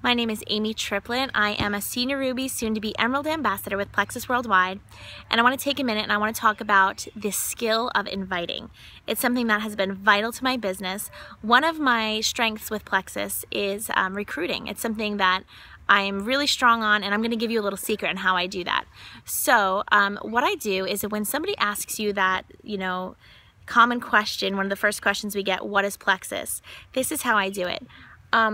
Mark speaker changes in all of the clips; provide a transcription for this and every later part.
Speaker 1: My name is Amy Triplett. I am a Senior Ruby, soon-to-be Emerald Ambassador with Plexus Worldwide, and I want to take a minute and I want to talk about the skill of inviting. It's something that has been vital to my business. One of my strengths with Plexus is recruiting. It's something that I'm really strong on, and I'm going to give you a little secret on how I do that. So what I do is when somebody asks you that, common question, one of the first questions we get, what is Plexus? This is how I do it.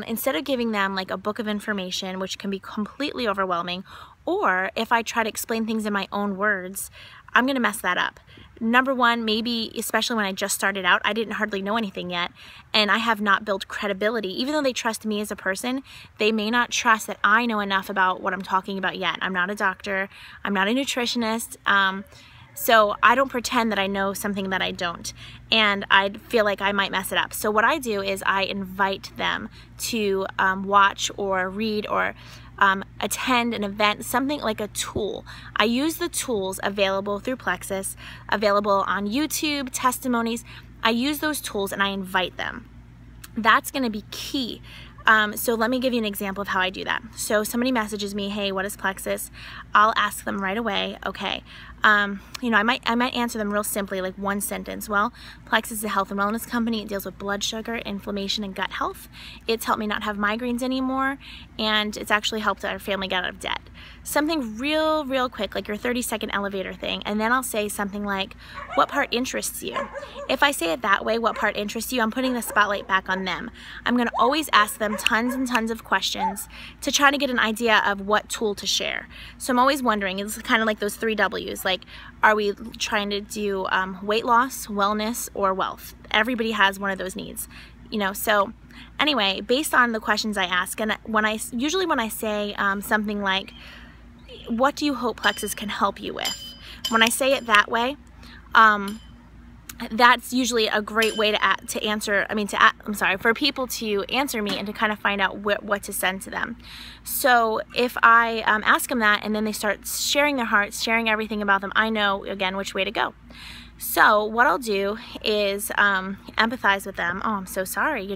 Speaker 1: Instead of giving them like a book of information, which can be completely overwhelming, or if I try to explain things in my own words, I'm gonna mess that up. Number one, maybe especially when I just started out, I didn't hardly know anything yet, and I have not built credibility. Even though they trust me as a person, they may not trust that I know enough about what I'm talking about yet. I'm not a doctor, I'm not a nutritionist, so I don't pretend that I know something that I don't, and I feel like I might mess it up. So what I do is I invite them to watch or read or attend an event, something like a tool. I use the tools available through Plexus, available on YouTube, testimonies. I use those tools and I invite them. That's going to be key. So let me give you an example of how I do that. So somebody messages me, hey, what is Plexus? I'll ask them right away, okay. I might answer them real simply, like one sentence. Well, Plexus is a health and wellness company. It deals with blood sugar, inflammation, and gut health. It's helped me not have migraines anymore, and it's actually helped our family get out of debt. Something real quick, like your 30-second elevator thing, and then I'll say something like, what part interests you? If I say it that way, what part interests you, I'm putting the spotlight back on them. I'm gonna always ask them tons and tons of questions to try to get an idea of what tool to share. So I'm always wondering, it's kind of like those 3 W's, like, are we trying to do weight loss, wellness, or wealth? Everybody has one of those needs, so anyway, based on the questions I ask, and usually when I say something like, what do you hope Plexus can help you with? When I say it that way, that's usually a great way for people to answer me and to kind of find out what to send to them. So if I ask them that and then they start sharing their hearts, sharing everything about them, I know, again, which way to go. So what I'll do is empathize with them. Oh, I'm so sorry,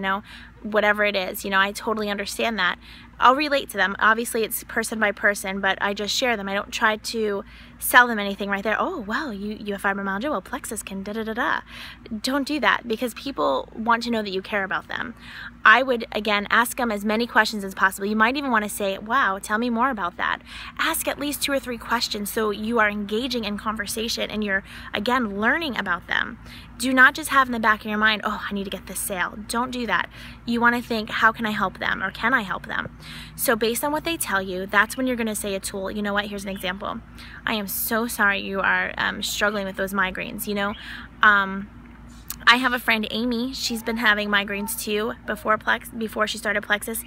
Speaker 1: whatever it is, I totally understand that. I'll relate to them. Obviously it's person by person, but I just share them. I don't try to sell them anything right there. Oh, well, you have fibromyalgia, well, Plexus can da-da-da-da. Don't do that, because people want to know that you care about them. I would, again, ask them as many questions as possible. You might even want to say, wow, tell me more about that. Ask at least 2 or 3 questions so you are engaging in conversation and you're, again, learning about them. Do not just have in the back of your mind, oh, I need to get this sale. Don't do that. You want to think, how can I help them, or can I help them? So based on what they tell you, that's when you're going to say a tool. You know what? Here's an example. I am so sorry you are struggling with those migraines. I have a friend, Amy. She's been having migraines too before she started Plexus.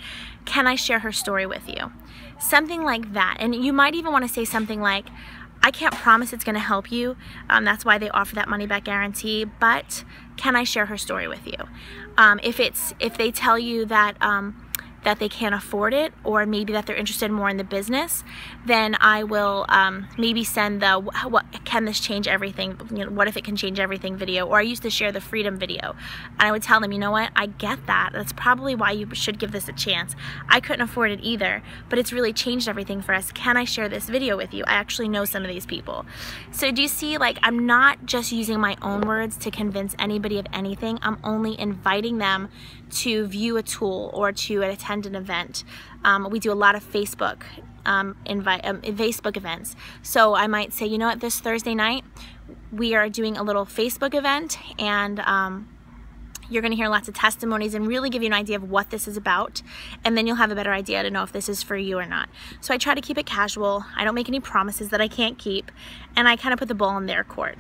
Speaker 1: Can I share her story with you? Something like that. And you might even want to say something like, I can't promise it's going to help you. That's why they offer that money-back guarantee. But can I share her story with you? If they tell you that they can't afford it, or maybe that they're interested more in the business, then I will maybe send the what can this change everything, what if it can change everything video, or I used to share the freedom video, and I would tell them, you know what, I get that, that's probably why you should give this a chance. I couldn't afford it either, but it's really changed everything for us. Can I share this video with you? I actually know some of these people. So do you see, like, I'm not just using my own words to convince anybody of anything. I'm only inviting them to view a tool or to attend an event. We do a lot of Facebook Facebook events. So I might say, you know what, this Thursday night we are doing a little Facebook event, and you're going to hear lots of testimonies and really give you an idea of what this is about, and then you'll have a better idea to know if this is for you or not. So I try to keep it casual. I don't make any promises that I can't keep, and I kind of put the ball in their court,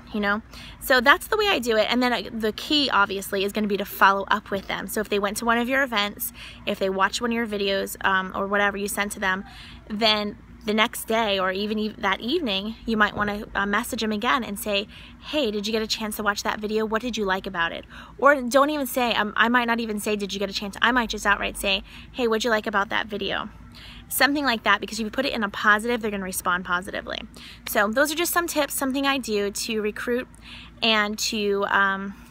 Speaker 1: So that's the way I do it. And then the key, obviously, is going to be to follow up with them. So if they went to one of your events, if they watched one of your videos, or whatever you sent to them, then the next day or even that evening, you might want to message them again and say, hey, did you get a chance to watch that video? What did you like about it? Or don't even say, I might not even say, did you get a chance? I might just outright say, hey, what'd you like about that video? something like that, because if you put it in a positive, they're going to respond positively. So those are just some tips, something I do to recruit and to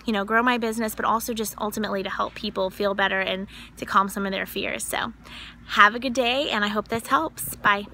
Speaker 1: you know, grow my business, but also just ultimately to help people feel better and to calm some of their fears. So have a good day, and I hope this helps. Bye.